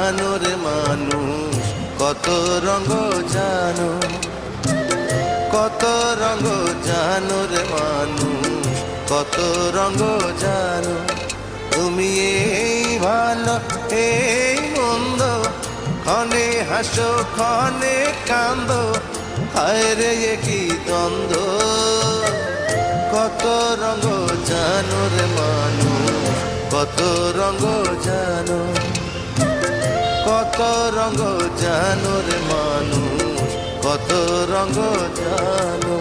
জানো রে মানুষ, কত রঙ জানো, কত রঙ জানো রে মানুষ, কত রঙ জানো। তুমি এই ভালো এই মন্দ, ক্ষণে হাসো ক্ষণে কান্দো, হায় রে এ কি দ্বন্দ্ব। কত রঙ জানো রে মানুষ, কত রঙ জানো, কত রঙ জানো রে মানুষ, কত রঙ জানো।